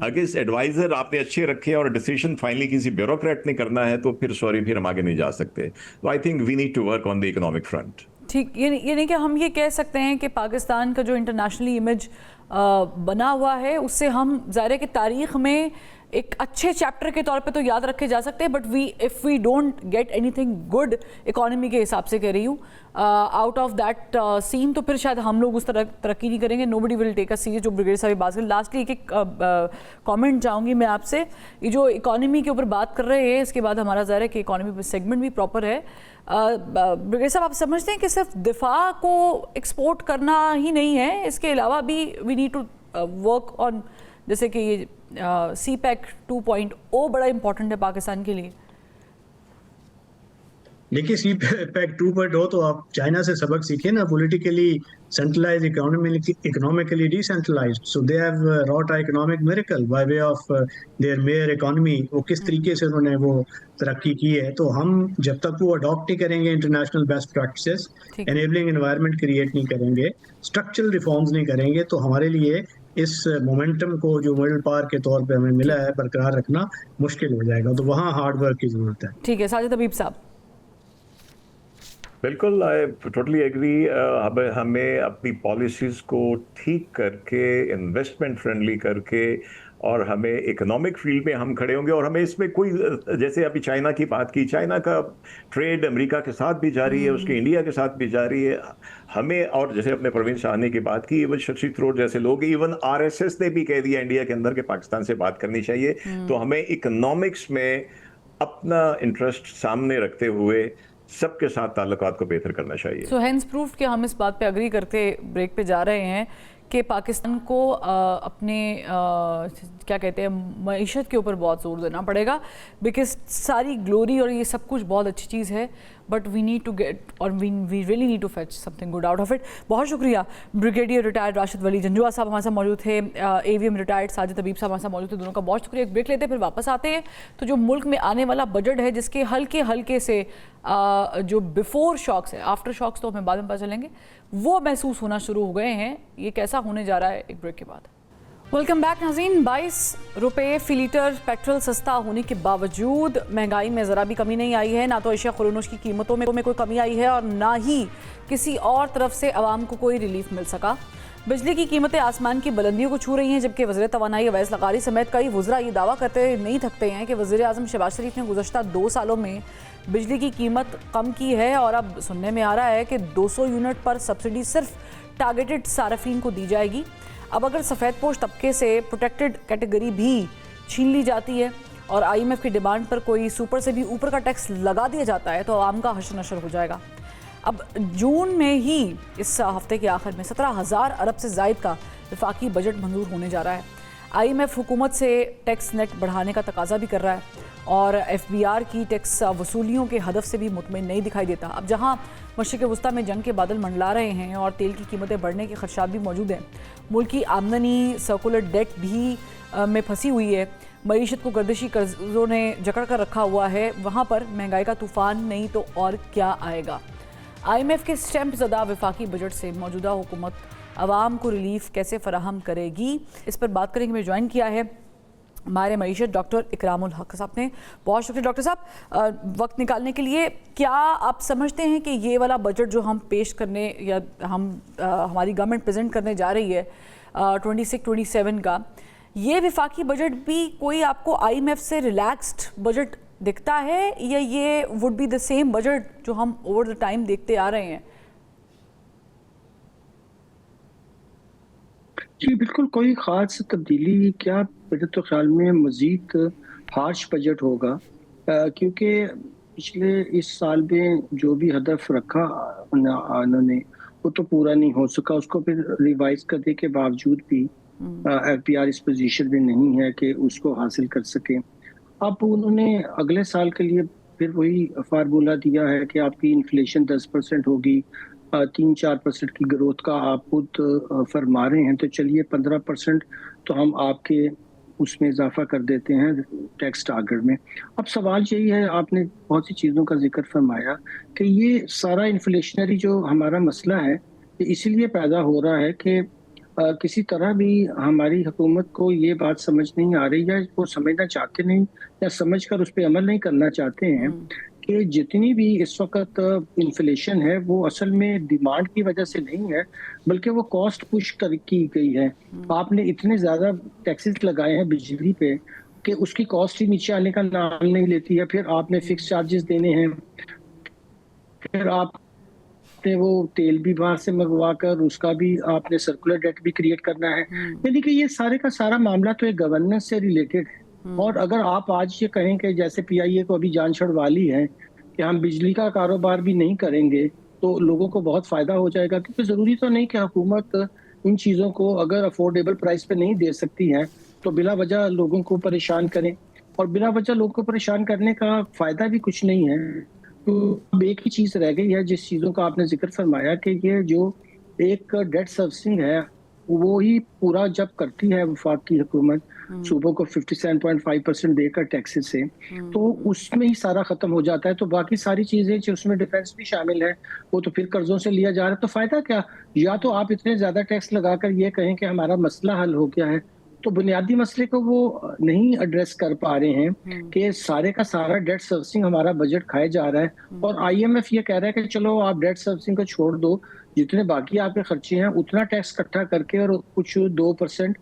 اگر ایڈوائزر آپ نے اچھے رکھے اور ڈیسیشن فائنلی کسی بیوروکریٹ نے کرنا ہے تو پھر ہم آگے نہیں جا سکتے. تو I think we need to work on the economic front. ٹھیک، یعنی کہ ہم یہ کہہ سکتے ہیں کہ پاکستان کا جو انٹرنیشنلی امیج بنا ہوا ہے اس سے ہم ظاہر ہے کہ تاریخ میں ایک اچھے چیپٹر کے طور پہ تو یاد رکھے جا سکتے ہیں، but if we don't get anything good economy کے حساب سے کہہ رہی ہوں آؤٹ آف دیٹ سین، تو پھر شاید ہم لوگ اس طرح ترقی نہیں کریں گے. نو بڈی ول ٹیک اے سیریس. جو بریگیڈیئر صاحب بات کریں، لاسٹلی ایک کامنٹ چاہوں گی میں آپ سے. یہ جو اکانومی کے اوپر بات کر رہے ہیں، اس کے بعد ہمارا ظاہر ہے کہ اکانومی سیگمنٹ بھی پراپر ہے. بریگیڈیئر صاحب آپ سمجھتے ہیں کہ صرف دفاع کو ایکسپورٹ کرنا ہی نہیں ہے، اس کے علاوہ بھی we need to work on, جیسے کہ یہ سی پیک 2.0 بڑا امپورٹنٹ ہے پاکستان کے لیے؟ دیکھیے سی پیک 2.0 تو آپ چائنا سے سبق سیکھیں نا. Politically centralise, economically decentralised. So they have wrought economic miracle by way of their mere economy. وہ کس طریقے سے انہوں نے وہ ترقی کی ہے. تو ہم جب تک وہ اڈاپٹ نہیں کریں گے international best practices, enabling environment create نہیں کریں گے، اسٹرکچرل ریفارمز نہیں کریں گے، تو ہمارے لیے اس مومنٹم کو جو مڈل پار کے طور پہ ہمیں ملا ہے برقرار رکھنا مشکل ہو جائے گا. تو وہاں ہارڈ ورک کی ضرورت ہے. ٹھیک ہے ساجد حبیب صاحب. بالکل، آئی ٹوٹلی ایگری. اب ہمیں اپنی پالیسیز کو ٹھیک کر کے، انویسٹمنٹ فرینڈلی کر کے، اور ہمیں اکنامک فیلڈ میں ہم کھڑے ہوں گے. اور ہمیں اس میں کوئی، جیسے ابھی چائنا کی بات کی، چائنا کا ٹریڈ امریکہ کے ساتھ بھی جاری ہے، اس کے انڈیا کے ساتھ بھی جاری ہے. ہمیں، اور جیسے اپنے پروین شاہانی کی بات کی، ایون ششی تھروٹ جیسے لوگ، ایون آر ایس ایس نے بھی کہہ دیا انڈیا کے اندر کہ پاکستان سے بات کرنی چاہیے. تو ہمیں اکنامکس میں اپنا انٹرسٹ سامنے رکھتے ہوئے سب کے ساتھ تعلقات کو بہتر کرنا چاہیے. سو ہینس پروف کہ ہم اس بات پہ اگری کرتے بریک پہ جا رہے ہیں کہ پاکستان کو اپنے کیا کہتے ہیں معیشت کے اوپر بہت زور دینا پڑے گا، بیکاز ساری گلوری اور یہ سب کچھ بہت اچھی چیز ہے، but we need to get اور we really need to fetch something good out of it. بہت شکریہ بریگیڈیئر ریٹائرڈ راشد ولی جنجوعہ صاحب ہمارے ساتھ موجود تھے، AVM ریٹائرڈ ساجد طبیب صاحب ہمارے ساتھ موجود تھے. دونوں کا بہت شکریہ. ایک بریک لیتے ہیں پھر واپس آتے ہیں. تو جو ملک میں آنے والا بجٹ ہے جس کے ہلکے سے جو بیفور شاکس ہے، آفٹر شاکس تو ہمیں بعد میں پتہ چلیں گے، وہ محسوس ہونا شروع ہو گئے ہیں. یہ کیسا ہونے جا رہا ہے ایک بریک کے بعد. ویلکم بیک ناظرین. 22 روپے فی لیٹر پیٹرول سستا ہونے کے باوجود مہنگائی میں ذرا بھی کمی نہیں آئی ہے. نہ تو اشیاء خورونوش کی قیمتوں میں کوئی کمی آئی ہے اور نہ ہی کسی اور طرف سے عوام کو کوئی ریلیف مل سکا. بجلی کی قیمتیں آسمان کی بلندیوں کو چھو رہی ہیں، جبکہ وزیر توانائی اویس لغاری سمیت کئی وزراء یہ دعویٰ کرتے نہیں تھکتے ہیں کہ وزیر اعظم شہباز شریف نے گزشتہ 2 سالوں میں بجلی کی قیمت کم کی ہے، اور اب سننے میں آ رہا ہے کہ 200 یونٹ پر سبسڈی صرف ٹارگیٹڈ صارفین کو دی جائے گی. اب اگر سفید پوش طبقے سے پروٹیکٹڈ کیٹیگری بھی چھین لی جاتی ہے اور IMF کی ڈیمانڈ پر کوئی سپر سے بھی اوپر کا ٹیکس لگا دیا جاتا ہے تو عوام کا حشر نشر ہو جائے گا. اب جون میں ہی اس ہفتے کے آخر میں 17,000 ارب سے زائد کا وفاقی بجٹ منظور ہونے جا رہا ہے. IMF حکومت سے ٹیکس نیٹ بڑھانے کا تقاضا بھی کر رہا ہے اور FBR کی ٹیکس وصولیوں کے ہدف سے بھی مطمئن نہیں دکھائی دیتا. اب جہاں مشرق وسطیٰ میں جنگ کے بادل منڈلا رہے ہیں اور تیل کی قیمتیں بڑھنے کے خدشات بھی موجود ہیں، ملک کی آمدنی سرکولر ڈیٹ بھی میں پھنسی ہوئی ہے، معیشت کو گردشی قرضوں نے جکڑ کر رکھا ہوا ہے، وہاں پر مہنگائی کا طوفان نہیں تو اور کیا آئے گا. IMF کے سٹیمپ زدہ وفاقی بجٹ سے موجودہ حکومت عوام کو ریلیف کیسے فراہم کرے گی، اس پر بات کریں گے. میں جوائن کیا ہے ہمارے معیشت ڈاکٹر اکرام الحق صاحب نے. بہت شکریہ ڈاکٹر صاحب وقت نکالنے کے لیے. کیا آپ سمجھتے ہیں کہ یہ والا بجٹ جو ہم پیش کرنے یا ہماری گورنمنٹ پریزنٹ کرنے جا رہی ہے 26-27 کا، یہ وفاقی بجٹ بھی کوئی آپ کو IMF سے ریلیکسڈ بجٹ دکھتا ہے یا یہ would be the same budget جو ہم اوور دا ٹائم دیکھتے آ رہے ہیں؟ جی بالکل کوئی خاص تبدیلی کیا بجٹ تو خیال میں مزید ہارش بجٹ ہوگا، کیونکہ پچھلے اس سال میں جو بھی ہدف رکھا انہوں نے وہ تو پورا نہیں ہو سکا. اس کو پھر ریوائز کرنے کے باوجود بھی FBR اس پوزیشن میں نہیں ہے کہ اس کو حاصل کر سکیں. اب انہوں نے اگلے سال کے لیے پھر وہی فارمولہ دیا ہے کہ آپ کی انفلیشن 10% ہوگی، 3-4% کی گروتھ کا آپ خود فرما رہے ہیں، تو چلیے 15% تو ہم آپ کے اس میں اضافہ کر دیتے ہیں ٹیکس ٹارگٹ میں. اب سوال یہی ہے، آپ نے بہت سی چیزوں کا ذکر فرمایا کہ یہ سارا انفلیشنری جو ہمارا مسئلہ ہے یہ اسی لیے پیدا ہو رہا ہے کہ کسی طرح بھی ہماری حکومت کو یہ بات سمجھ نہیں آ رہی یا وہ سمجھنا چاہتے نہیں یا سمجھ کر اس پہ عمل نہیں کرنا چاہتے ہیں کہ جتنی بھی اس وقت انفلیشن ہے وہ اصل میں ڈیمانڈ کی وجہ سے نہیں ہے بلکہ وہ کاسٹ پش کی گئی ہے. آپ نے اتنے زیادہ ٹیکسز لگائے ہیں بجلی پہ کہ اس کی کاسٹ ہی نیچے آنے کا نام نہیں لیتی ہے. پھر آپ نے فکس چارجز دینے ہیں، پھر آپ نے وہ تیل بھی باہر سے منگوا کر اس کا بھی آپ نے سرکولر ڈیٹ بھی کریٹ کرنا ہے. یعنی کہ یہ سارے کا سارا معاملہ تو ایک گورننس سے ریلیٹڈ ہے. اور اگر آپ آج یہ کہیں کہ جیسے PIA کو ابھی جان چھڑوا لی ہے کہ ہم بجلی کا کاروبار بھی نہیں کریں گے تو لوگوں کو بہت فائدہ ہو جائے گا، کیونکہ ضروری تو نہیں کہ حکومت ان چیزوں کو اگر افورڈیبل پرائس پہ نہیں دے سکتی ہے تو بلا وجہ لوگوں کو پریشان کریں، اور بلا وجہ لوگوں کو پریشان کرنے کا فائدہ بھی کچھ نہیں ہے. تو اب ایک ہی چیز رہ گئی ہے جس چیزوں کا آپ نے ذکر فرمایا کہ یہ جو ایک ڈیٹ سروسنگ ہے وہی پورا جب کرتی ہے وفاق کی حکومت صوبوں کو 57.5% دے کر ٹیکسز سے، تو اس میں ہی سارا ختم ہو جاتا ہے. تو باقی ساری چیزیں جو اس میں ڈیفنس بھی شامل ہے وہ تو پھر قرضوں سے لیا جا رہا ہے. تو فائدہ کیا؟ یا تو آپ اتنے زیادہ ٹیکس لگا کر یہ کہیں کہ ہمارا مسئلہ حل ہو گیا ہے، تو بنیادی مسئلے کو وہ نہیں ایڈریس کر پا رہے ہیں کہ سارے کا سارا ڈیٹ سروسنگ ہمارا بجٹ کھائے جا رہا ہے. اور IMF یہ کہہ رہا ہے کہ چلو آپ ڈیٹ سروسنگ کو چھوڑ دو، جتنے باقی آپ کے خرچے ہیں اتنا ٹیکس اکٹھا کر کے اور کچھ 2%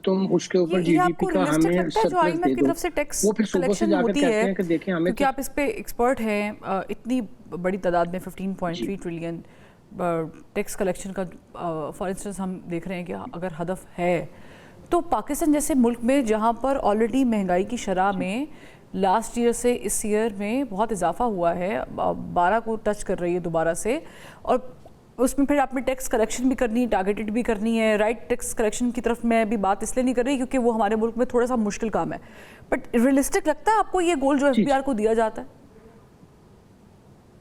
تم اس کے اوپر GDP کا ہمیں سرپلس دے دو. وہ پھر صوبوں سے جا کر کہتے ہیں کہ دیکھیں ہمیں، کیونکہ آپ اس پہ ایکسپرٹ ہیں، اتنی بڑی تعداد میں 15.3 ٹریلین ٹیکس کلیکشن کا فار انسٹنس ہم دیکھ رہے ہیں کہ اگر ہدف ہے تو پاکستان جیسے ملک میں جہاں پر آلریڈی مہنگائی کی شرح میں لاسٹ ایئر سے اس ایئر میں بہت اضافہ ہوا ہے، 12 کو ٹچ کر رہی ہے دوبارہ سے، اور उसमें फिर आपने टैक्स कलेक्शन भी करनी है, टारगेटेड भी करनी है, राइट। टैक्स कलेक्शन की तरफ मैं भी बात इसलिए नहीं कर रही क्योंकि वो हमारे मुल्क में थोड़ा सा मुश्किल काम है, बट रियलिस्टिक लगता है आपको ये गोल जो एफबीआर को दिया जाता है?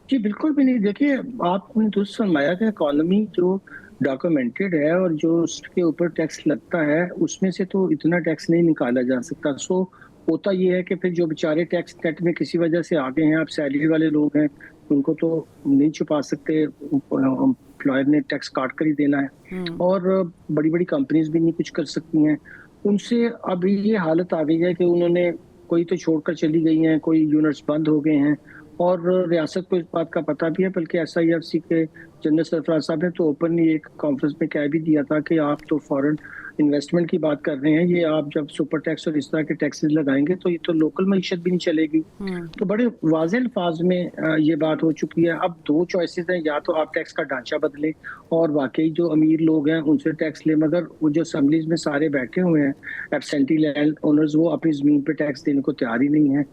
जी बिल्कुल भी नहीं। देखिए, आपने दुरुस्त फरमाया कि इकोनॉमी जो डॉक्यूमेंटेड है और जो उसके ऊपर टैक्स लगता है उसमें से तो इतना टैक्स नहीं निकाला जा सकता। सो होता ये है कि फिर जो बेचारे टैक्स नेट में किसी वजह से आगे हैं, आप सैलरी वाले लोग हैं, उनको तो नहीं छुपा सकते, एम्प्लॉयर ने टैक्स काट कर ही देना है, और बड़ी बड़ी कंपनीज भी नहीं कुछ कर सकती हैं। उनसे अब ये हालत आ गई है कि उन्होंने कोई तो छोड़कर चली गई हैं, कोई यूनिट्स बंद हो गए हैं, और रियासत को इस बात का पता भी है। बल्कि SIFC के जनरल सरफराज साहब ने तो ओपनली एक कॉन्फ्रेंस में कह भी दिया था कि आप तो फॉरेन इन्वेस्टमेंट की बात कर रहे हैं, ये आप जब सुपर टैक्स और इस तरह के टैक्सेस लगाएंगे तो ये तो लोकल मईशत भी नहीं चलेगी। तो बड़े वाज़ेह अल्फाज में ये बात हो चुकी है। अब दो चॉइसेस हैं, या तो आप टैक्स का ढांचा बदलें और वाकई जो अमीर लोग हैं उनसे टैक्स लें, मगर वो जो असम्बलीज में सारे बैठे हुए हैं एब्सेंटी लैंड ओनर्स, वो अपनी जमीन पे टैक्स देने को तैयार ही नहीं है,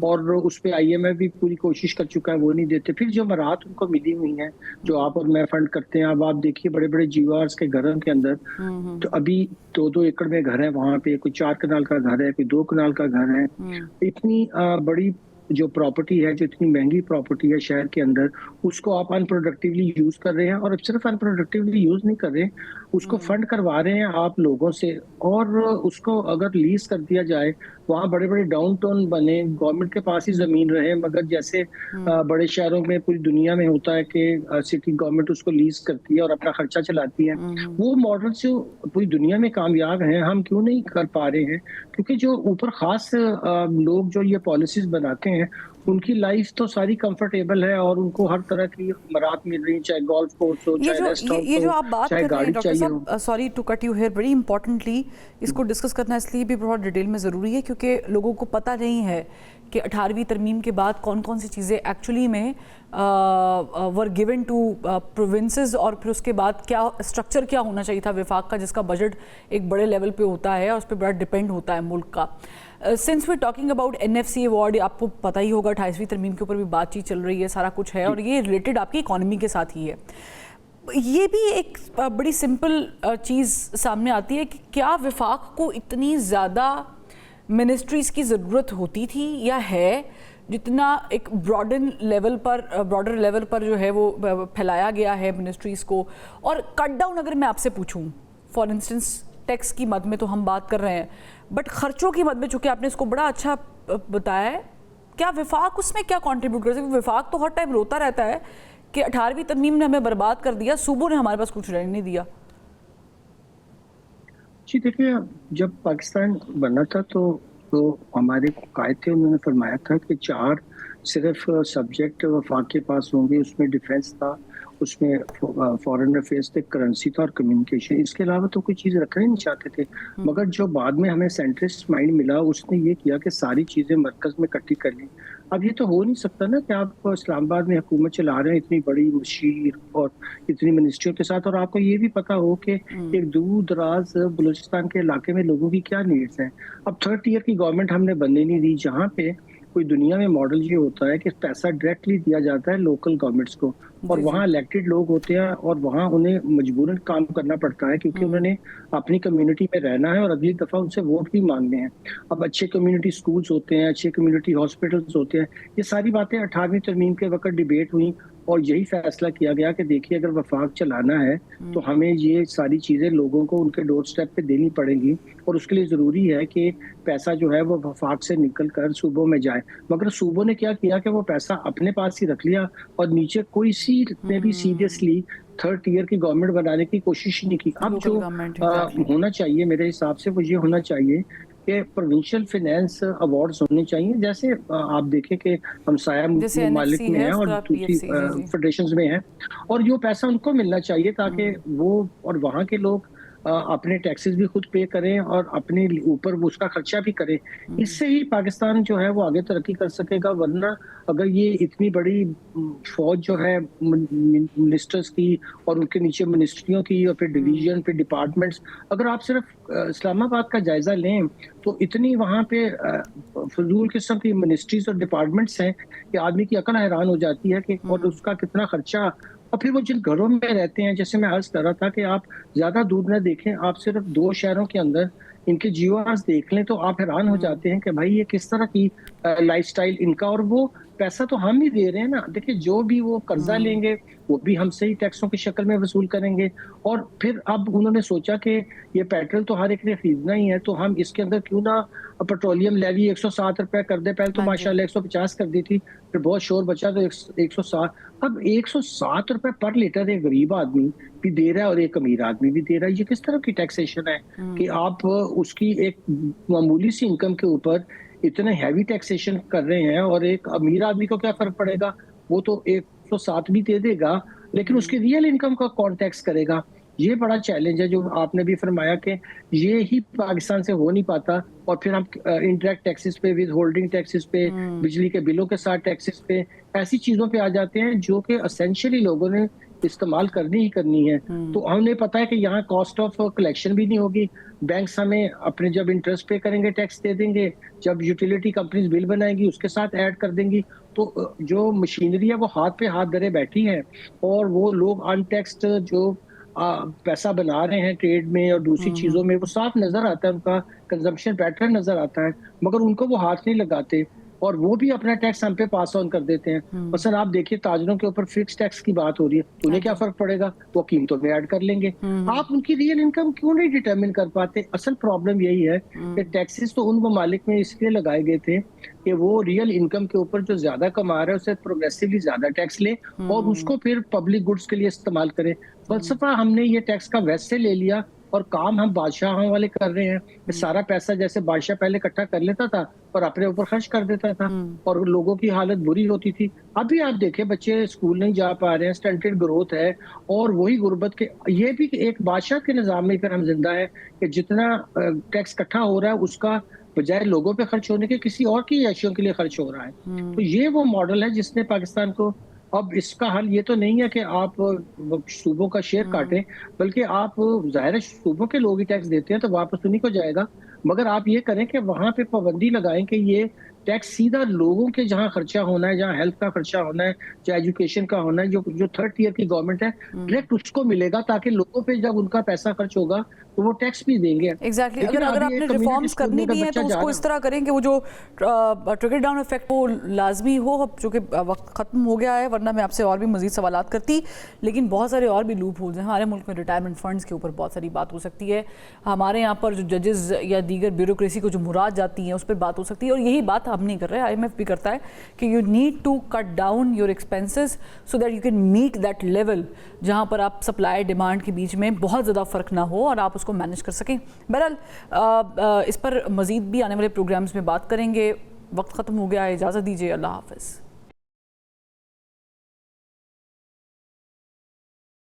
और उस पर IMF भी पूरी कोशिश कर चुका है, वो नहीं देते। फिर जो मराहत उनको मिली हुई है, जो आप और मैं फंड करते हैं, अब आप देखिए बड़े बड़े GORs के घरों के अंदर तो अभी 2-2 एकड़ में घर है, वहां पे कोई 4 कनाल का घर है, कोई 2 कनाल का घर है। इतनी बड़ी जो प्रॉपर्टी है, जो इतनी महंगी प्रॉपर्टी है शहर के अंदर, उसको आप अनप्रोडक्टिवली यूज कर रहे हैं, और अब सिर्फ अनप्रोडक्टिवली यूज नहीं कर रहे, उसको फंड करवा रहे हैं आप लोगों से, और उसको अगर लीज कर दिया जाए, वहाँ बड़े बड़े डाउन टाउन बने, गवर्नमेंट के पास ही जमीन रहे, मगर जैसे बड़े शहरों में पूरी दुनिया में होता है कि सिटी गवर्नमेंट उसको लीज करती है और अपना खर्चा चलाती है, वो मॉडल जो पूरी दुनिया में कामयाब हैं, हम क्यों नहीं कर पा रहे हैं? क्योंकि जो ऊपर खास लोग जो ये पॉलिसीज बनाते हैं, उनकी लाइफ तो सारी कंफर्टेबल है और उनको हर तरह की मराहत मिल रही है, चाहे गोल्फ कोर्स हो, चाहे रेस्टोरेंट ये जो हो, आप बात चाहे कर रहे हैं गाड़ी डॉक्टर चाहिए साहब, हो। Sorry to cut you here, बड़ी इंपॉर्टेंटली इसको डिस्कस करना इसलिए भी बहुत डिटेल में ज़रूरी है क्योंकि लोगों को पता नहीं है कि 18वीं तरमीम के बाद कौन कौन सी चीज़ें एक्चुअली में वर गिवन टू प्रोविंसेस, और फिर उसके बाद क्या स्ट्रक्चर क्या होना चाहिए था विफाक का, जिसका बजट एक बड़े लेवल पे होता है और उस पर बड़ा डिपेंड होता है मुल्क का। Since we talking about NFC award, आपको पता ही होगा 28वीं तरमीम के ऊपर भी बातचीत चल रही है, सारा कुछ है, और ये रिलेटेड आपकी इकॉनमी के साथ ही है। ये भी एक बड़ी सिंपल चीज़ सामने आती है कि क्या विफाक को इतनी ज़्यादा मिनिस्ट्रीज़ की ज़रूरत होती थी या है, जितना एक ब्रॉडर लेवल पर जो है वो फैलाया गया है मिनिस्ट्रीज़ को। और कट डाउन अगर मैं आपसे पूछूं, फॉर इंस्टेंस टैक्स की मद में तो हम बात कर रहे हैं, बट खर्चों की मद में, चूँकि आपने इसको बड़ा अच्छा बताया है, क्या विफाक उसमें क्या कंट्रीब्यूट कर सकता है? विफाक तो हर टाइम रोता रहता है कि 18वीं तरमीम ने हमें बर्बाद कर दिया, सूबों ने हमारे पास कुछ रहने नहीं दिया। जी देखिए, जब पाकिस्तान बना था तो हमारे कायद थे, उन्होंने फरमाया था कि 4 सिर्फ सब्जेक्ट वफाक के पास होंगे, उसमें डिफेंस था, उसमें फॉरेन अफेयर्स थे, करेंसी था और कम्युनिकेशन। इसके अलावा तो कोई चीज़ रखना ही नहीं चाहते थे। मगर जो बाद में हमें सेंट्रिस्ट माइंड मिला, उसने ये किया कि सारी चीज़ें मरकज़ में इकट्ठी कर ली। अब ये तो हो नहीं सकता ना कि आप इस्लामाबाद में हुकूमत चला रहे हैं इतनी बड़ी मशीर और इतनी मिनिस्ट्रियों के साथ, और आपको ये भी पता हो कि एक दूर दराज बलूचिस्तान के इलाके में लोगों की क्या नीड्स हैं। अब 3rd टियर की गवर्नमेंट हमने बनने नहीं दी, जहाँ पे कोई दुनिया में मॉडल ये होता है कि पैसा डायरेक्टली दिया जाता है लोकल गवर्नमेंट्स को, और वहाँ इलेक्टेड लोग होते हैं और वहाँ उन्हें मजबूरन काम करना पड़ता है क्योंकि उन्होंने अपनी कम्युनिटी में रहना है और अगली दफ़ा उनसे वोट भी मांगने हैं। अब अच्छे कम्युनिटी स्कूल्स होते हैं, अच्छे कम्युनिटी हॉस्पिटल्स होते हैं, ये सारी बातें 18वीं तरमीम के वक्त डिबेट हुई और यही फैसला किया गया कि देखिए अगर वफाक चलाना है तो हमें ये सारी चीज़ें लोगों को उनके डोर स्टेप पे देनी पड़ेंगी, और उसके लिए ज़रूरी है कि पैसा जो है वो वफाक से निकल कर सूबों में जाए। मगर सूबों ने क्या किया कि वो पैसा अपने पास ही रख लिया और नीचे कोई सी ने भी सीरियसली 3rd टियर की गवर्नमेंट बनाने की कोशिश नहीं की। अब जो होना चाहिए मेरे हिसाब से वो ये होना चाहिए कि प्रोविंशियल फाइनेंस अवार्ड्स होने चाहिए, जैसे आप देखें कि हमसाया ममालिक में है और दूसरी फेडरेशंस में है, और ये पैसा उनको मिलना चाहिए ताकि वो और वहाँ के लोग अपने टैक्सेस भी खुद पे करें और अपने ऊपर वो उसका खर्चा भी करें। इससे ही पाकिस्तान जो है वो आगे तरक्की कर सकेगा। वरना अगर ये इतनी बड़ी फौज जो है मिनिस्टर्स की और उनके नीचे मिनिस्ट्रियों की और फिर डिवीजन फिर डिपार्टमेंट्स, अगर आप सिर्फ इस्लामाबाद का जायजा लें तो इतनी वहाँ पे फजूल किस्म की मिनिस्ट्रीज और डिपार्टमेंट्स हैं कि आदमी की अकल हैरान हो जाती है कि और उसका कितना खर्चा اور پھر وہ جن گھروں میں رہتے ہیں، جیسے میں عرض کر رہا تھا کہ آپ زیادہ دور نہ دیکھیں، آپ صرف 2 شہروں کے اندر ان کے جیو آرز دیکھ لیں تو آپ حیران ہو جاتے ہیں کہ بھائی یہ کس طرح کی لائف سٹائل ان کا، اور وہ پیسہ تو ہم ہی دے رہے ہیں نا. دیکھیں جو بھی وہ قرضہ لیں گے وہ بھی ہم سے ہی ٹیکسوں کی شکل میں وصول کریں گے. اور پھر اب انہوں نے سوچا کہ یہ پیٹرول تو ہر ایک نے خریدنا ہی ہے، تو ہم اس کے اندر کیوں نہ پیٹرولیم لیوی 107 روپے کر دے. پہلے تو ماشاءاللہ 150 کر دی تھی، پھر بہت شور بچا تو 107. اب 107 روپے پر لیٹر ایک غریب آدمی بھی دے رہا ہے اور ایک امیر آدمی بھی دے رہا ہے. یہ کس طرح کی ٹیکسیشن ہے کہ آپ اس کی ایک معمولی سی انکم کے اوپر اتنے ہیوی ٹیکسیشن کر رہے ہیں، اور ایک امیر آدمی کو کیا فرق پڑے گا؟ وہ تو 107 بھی دے دے گا، لیکن اس کی ریئل انکم کا کون ٹیکس کرے گا؟ یہ بڑا چیلنج ہے جو آپ نے بھی فرمایا کہ یہ ہی پاکستان سے ہو نہیں پاتا. اور پھر ہم انڈائریکٹ ٹیکسز پہ، ود ہولڈنگ ٹیکسز پہ، بجلی کے بلوں کے ساتھ ٹیکسز پہ، ایسی چیزوں پہ آ جاتے ہیں جو کہ اسینشلی لوگوں نے استعمال کرنی ہی کرنی ہے. تو ہمیں پتا ہے کہ یہاں کاسٹ آف کلیکشن بھی نہیں ہوگی. بینکس ہمیں اپنے جب انٹرسٹ پے کریں گے ٹیکس دے دیں گے، جب یوٹیلیٹی کمپنیز بل بنائیں گی اس کے ساتھ ایڈ کر دیں گی. تو جو مشینری ہے وہ ہاتھ پہ ہاتھ دھرے بیٹھی ہے، اور وہ لوگ ان ٹیکسڈ جو پیسہ بنا رہے ہیں ٹریڈ میں اور دوسری چیزوں میں، وہ صاف نظر آتا ہے، ان کا کنزمپشن پیٹرن نظر آتا ہے، مگر ان کو وہ ہاتھ نہیں لگاتے اور وہ بھی اپنا ٹیکس ہم پہ پاس آن کر دیتے ہیں. مثلا آپ دیکھیے تاجروں کے اوپر فکس ٹیکس کی بات ہو رہی ہے، انہیں کیا فرق پڑے گا؟ وہ قیمتوں میں ایڈ کر لیں گے. آپ ان کی ریئل انکم کیوں نہیں ڈیٹرمن کر پاتے؟ اصل پرابلم یہی ہے کہ ٹیکسز تو ان ممالک میں اس لیے لگائے گئے تھے کہ وہ ریئل انکم کے اوپر جو زیادہ کما رہا ہے اسے پروگریسولی زیادہ ٹیکس لے اور اس کو پھر پبلک گڈز کے لیے استعمال کرے. فلسفہ ہم نے یہ ٹیکس کا ویسے لے لیا اور کام ہم بادشاہوں والے کر رہے ہیں. سارا پیسہ جیسے بادشاہ پہلے اکٹھا کر لیتا تھا اور اپنے اوپر خرچ کر دیتا تھا اور لوگوں کی حالت بری ہوتی تھی. ابھی آپ دیکھیں بچے اسکول نہیں جا پا رہے ہیں، سٹنٹڈ گروتھ ہے، اور وہی غربت کے، یہ بھی ایک بادشاہ کے نظام میں پھر ہم زندہ ہے کہ جتنا ٹیکس اکٹھا ہو رہا ہے اس کا بجائے لوگوں پہ خرچ ہونے کے کسی اور کی عیاشیوں کے لیے خرچ ہو رہا ہے. تو یہ وہ ماڈل ہے جس نے پاکستان کو، اب اس کا حل یہ تو نہیں ہے کہ آپ صوبوں کا شیئر کاٹیں، بلکہ آپ ظاہر صوبوں کے لوگ ہی ٹیکس دیتے ہیں تو واپس انہیں کو جائے گا، مگر آپ یہ کریں کہ وہاں پہ پابندی لگائیں کہ یہ ٹیکس سیدھا لوگوں کے جہاں خرچہ ہونا ہے، جہاں ہیلتھ کا خرچہ ہونا ہے، چاہے ایجوکیشن کا ہونا ہے، جو تھرڈ ٹیئر کی گورنمنٹ ہے ڈائریکٹ اس کو ملے گا، تاکہ لوگوں پہ جب ان کا پیسہ خرچ ہوگا تو وہ ٹیکس بھی دیں گے. ایگزیکٹلی. اگر آپ نے ریفارمز کرنی بھی ہیں تو اس کو اس طرح کریں کہ وہ جو ٹریکل ڈاؤن افیکٹ وہ لازمی ہو. اب چونکہ وقت ختم ہو گیا ہے، ورنہ میں آپ سے اور بھی مزید سوالات کرتی، لیکن بہت سارے اور بھی لوپ ہولز ہیں. ہمارے ملک میں ریٹائرمنٹ فنڈز کے اوپر بہت ساری بات ہو سکتی ہے. ہمارے یہاں پر جو ججز یا دیگر بیوروکریسی کو جو مراد جاتی ہیں اس پہ بات ہو سکتی ہے. اور یہی بات ہم نہیں کر رہے، IMF بھی کرتا ہے کہ you need to cut down your expenses so that you can meet that level جہاں پر آپ سپلائی ڈیمانڈ کے بیچ میں بہت زیادہ فرق نہ ہو اور آپ اس کو مینیج کر سکیں. بہرحال اس پر مزید بھی آنے والے پروگرامز میں بات کریں گے. وقت ختم ہو گیا ہے، اجازت دیجیے. اللہ حافظ.